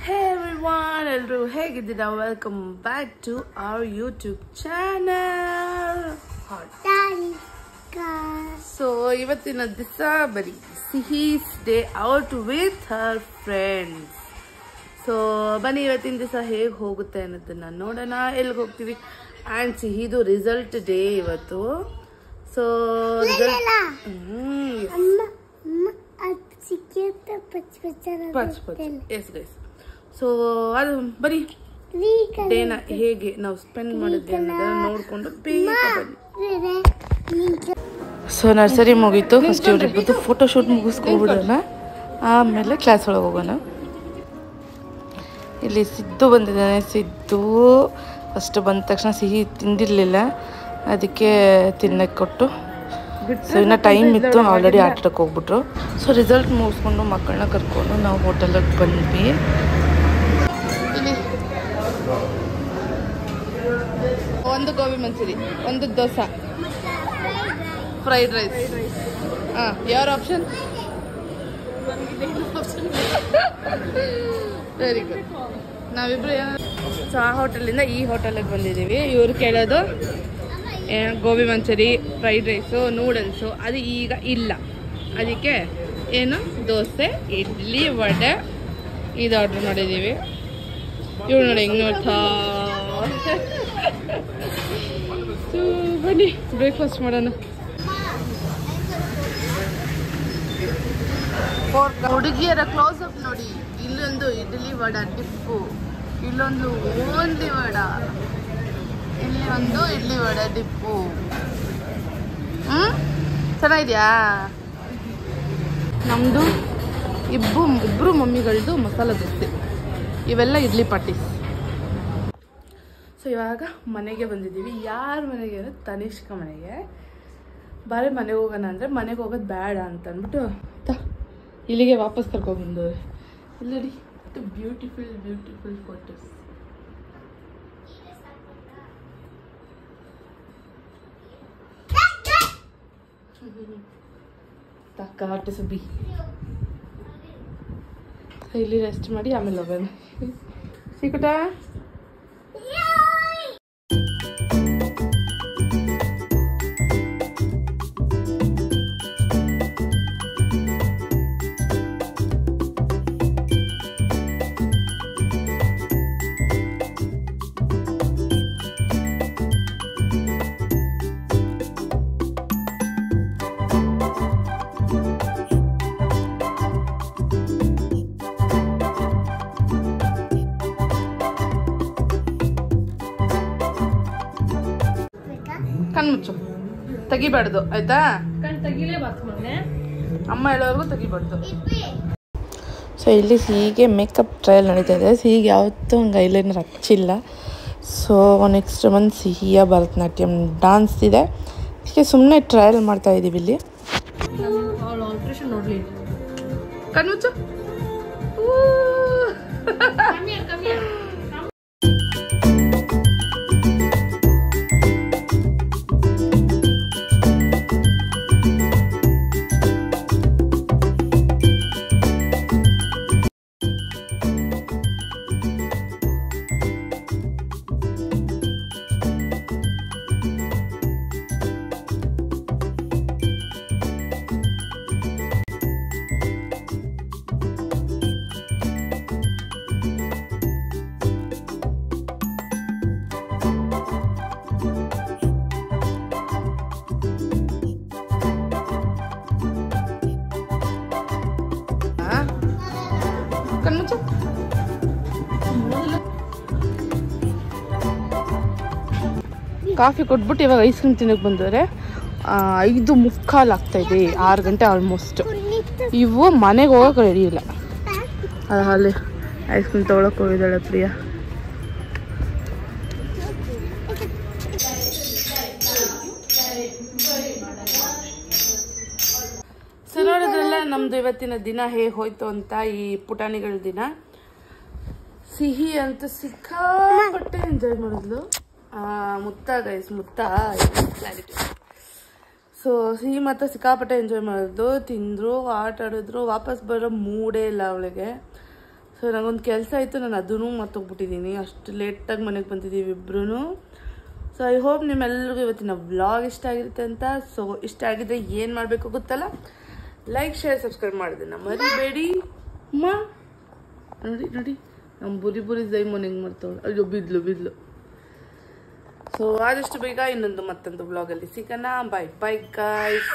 Hey everyone, ಎಲ್ಲರೂ ಹೇಗಿದ್ದೀರಾ? Welcome back to our YouTube channel. So ಇವತ್ತಿನ ದಿವಸ ಬರೀ Sihi day out with her friends. So ಬನ್ನಿ ಇವತ್ತಿನ ದಿವಸ ಹೇಗೆ ಹೋಗುತ್ತೆ ಅನ್ನೋದನ್ನ ನೋಡೋಣ. ಎಲ್ಲಿಗೆ ಹೋಗ್ತೀವಿ ಆ್ಯಂಡ್ ಸಿಹಿದು ರಿಸಲ್ಟ್ ಡೇ ಇವತ್ತು. ಸೊ ಸೊ ಅದು ಬರೀ ಡೇನ ಹೇಗೆ ನಾವು ಸ್ಪೆಂಡ್ ಮಾಡಿದ್ವಿ ಅನ್ನೋದನ್ನ ನೋಡ್ಕೊಂಡು ಬೇಗ ಬನ್ನಿ. ಸೊ ನರ್ಸರಿ ಮುಗೀತು. ಫಸ್ಟ್ ಇವ್ರಿಬ್ಬರದು ಫೋಟೋ ಶೂಟ್ ಮುಗಿಸ್ಕೊಬಿಡೋಣ, ಆಮೇಲೆ ಕ್ಲಾಸ್ ಒಳಗೆ ಹೋಗೋಣ. ಇಲ್ಲಿ ಸಿದ್ದು ಬಂದಿದ್ದಾನೆ. ಸಿದ್ದು ಫಸ್ಟ್ ಬಂದ ತಕ್ಷಣ ಸಿಹಿ ತಿಂದಿರಲಿಲ್ಲ, ಅದಕ್ಕೆ ತಿನ್ನಕ್ಕೆ ಕೊಟ್ಟು. ಸೊ ಇನ್ನು ಟೈಮ್ ಇತ್ತು, ಆಲ್ರೆಡಿ ಆಟಕ್ಕೆ ಹೋಗ್ಬಿಟ್ರು. ಸೊ ರಿಸಲ್ಟ್ ಮುಗಿಸ್ಕೊಂಡು ಮಕ್ಕಳನ್ನ ಕರ್ಕೊಂಡು ನಾವು ಹೋಟೆಲಿಗೆ ಬಂದ್ವಿ. ಒಂದು ಗೋಬಿ ಮಂಚೂರಿ, ಒಂದು ದೋಸೆ, ಫ್ರೈಡ್ ರೈಸ್. ಯಾರ ಆಪ್ಷನ್? Very good. ನಾವಿಬ್ರು ಸೊ ಆ ಹೋಟೆಲಿಂದ ಈ ಹೋಟೆಲಿಗೆ ಬಂದಿದ್ದೀವಿ. ಇವರು ಕೇಳೋದು gobi manchuri, fried rice, noodles. ಅದು ಈಗ ಇಲ್ಲ, ಅದಕ್ಕೆ ಏನು ದೋಸೆ, ಇಡ್ಲಿ, ವಡೆ ಇದು ಆರ್ಡ್ರ್ ಮಾಡಿದ್ದೀವಿ. ಇವಳು ನೋಡಿ ಹೆಂಗೆ ನೋಡ್ತಾ. ಸೊ ಬನ್ನಿ ಬ್ರೇಕ್ಫಾಸ್ಟ್ ಮಾಡೋಣ. ಹುಡುಗಿಯರ ಕ್ಲೋಸ್ ಅಪ್ ನೋಡಿ. ಇಲ್ಲೊಂದು ಇಡ್ಲಿ ವಡ ಡಿಪ್ಪು, ಇಲ್ಲೊಂದು ಓನ್ಲಿ ವಡ, ಇಲ್ಲಿ ಒಂದು ಇಡ್ಲಿ ವಡೆ ಡಿಪ್ಪು. ಚೆನ್ನಾಗಿದ್ಯಾ? ನಮ್ಮದು ಇಬ್ಬರು ಮಮ್ಮಿಗಳದ್ದು ಮಸಾಲೆ ದೋಸೆ, ಇವೆಲ್ಲ ಇಡ್ಲಿ ಪಾಟೀಸ್. ಸೊ ಇವಾಗ ಮನೆಗೆ ಬಂದಿದ್ದೀವಿ. ಯಾರ ಮನೆಗೆ ಅಂದರೆ ತನಿಷ್ಕ ಮನೆಗೆ. ಬಾರೆ ಮನೆಗೆ ಹೋಗೋಣ ಅಂದರೆ ಮನೆಗೆ ಹೋಗೋದು ಬೇಡ ಅಂತ ಅಂದ್ಬಿಟ್ಟು ಇಲ್ಲಿಗೆ ವಾಪಸ್ ಕರ್ಕೊಂಡ್ಬಂದವ್ರೆ. ಇಲ್ಲರಿ ಬ್ಯೂಟಿಫುಲ್ ಬ್ಯೂಟಿಫುಲ್ ಫೋಟೋಸ್. ತಕ್ಕ ಸುಬ್ಬಿ. ಇಲ್ಲಿ ರೆಸ್ಟ್ ಮಾಡಿ ಆಮೇಲೆ ಹೋಗೋಣ. ಸಿಕ್ಕುಟ ಕಣ್ಮುಚ್ಚು, ತೆಗಿಬಾರ್ದು ಆಯ್ತಾ? ಅಮ್ಮ ಹೇಳೋರ್ಗು ತೆಗಿಬಾರ್ದು. ಸೊ ಇಲ್ಲಿ ಹೀಗೆ ಮೇಕಪ್ ಟ್ರಯಲ್ ನಡೀತಾ ಇದೆ. ಸಿಹಿಗೆ ಯಾವತ್ತೂ ಹಂಗೆ ಐಲೈನರ್ ಹಚ್ಚಿಲ್ಲ. ಸೊ ನೆಕ್ಸ್ಟ್ ಮಂತ್ ಸಿಹಿಯ ಭರತನಾಟ್ಯಂ ಡಾನ್ಸ್ ಇದೆ, ಹೀಗೆ ಸುಮ್ಮನೆ ಟ್ರಯಲ್ ಮಾಡ್ತಾ ಇದ್ದೀವಿ ಇಲ್ಲಿ. ಕಣ್ಮುಚ್ಚು. ಕಾಫಿ ಕೊಟ್ಬಿಟ್ಟು ಇವಾಗ ಐಸ್ ಕ್ರೀಮ್ ತಿನ್ನೋಕೆ ಬಂದವ್ರೆ. 5:45 ಆಗ್ತಾಯಿದೆ, 6 ಗಂಟೆ ಆಲ್ಮೋಸ್ಟ್. ಇವು ಮನೆಗೆ ಹೋಗೋಕೆ ರೆಡಿ ಇಲ್ಲ. ಅಲ್ಲಿ ಐಸ್ ಕ್ರೀಮ್ ತೊಗೊಳಕ್ಕೆ ಹೋಗಿದ್ದಾಳೆ ಪ್ರಿಯಾ. ಸೊ ನೋಡಿದ್ರಲ್ಲ ನಮ್ದು ಇವತ್ತಿನ ದಿನ ಹೇಗೆ ಹೋಯ್ತು ಅಂತ. ಈ ಪುಟಾಣಿಗಳ ದಿನ. ಸಿಹಿ ಅಂತ ಸಿಕ್ಕಾಪಟ್ಟೆ ಎಂಜಾಯ್ ಮಾಡಿದ್ಲು. ಮುತ್ತ ಗೈಸ್, ಮುತ್ತ ಕ್ಲಾರಿಟಿ. ಸೊ ಸಿಹಿ ಮಾತ್ರ ಸಿಕ್ಕಾಪಟ್ಟೆ ಎಂಜಾಯ್ ಮಾಡಿದ್ಲು, ತಿಂದರು, ಆಟ ಆಡಿದ್ರು. ವಾಪಸ್ ಬರೋ ಮೂಡೇ ಇಲ್ಲ ಅವಳಿಗೆ. ಸೊ ಸೊ ನನಗೊಂದು ಕೆಲಸ ಆಯಿತು, ನಾನು ಅದೂ ಮರ್ತೋಗ್ಬಿಟ್ಟಿದ್ದೀನಿ. ಅಷ್ಟು ಲೇಟಾಗಿ ಮನೆಗೆ ಬಂದಿದ್ದೀವಿ ಇಬ್ಬರೂ. ಸೊ ಐ ಹೋಪ್ ನಿಮ್ಮೆಲ್ಲರಿಗೂ ಇವತ್ತಿನ ವ್ಲಾಗ್ ಇಷ್ಟ ಆಗಿರುತ್ತೆ ಅಂತ. ಸೊ ಇಷ್ಟ ಆಗಿದ್ರೆ ಏನು ಮಾಡಬೇಕು ಗೊತ್ತಲ್ಲ, ಲೈಕ್ ಶೇರ್ ಸಬ್ಸ್ಕ್ರೈಬ್ ಮಾಡೋದನ್ನು ಮರಿಬೇಡಿ. ನೋಡಿ ನೋಡಿ ನಮ್ಮ ಬುರಿ ಜೈಮೋನ್ ಹೆಂಗೆ ಮಾಡ್ತಾವಳು. ಅಯ್ಯೋ ಬಿದ್ಲು. ಸೊ ಆದಷ್ಟು ಬೇಗ ಮತ್ತೊಂದು ವ್ಲಾಗಲ್ಲಿ ಸಿಗೋಣ. Bye bye guys.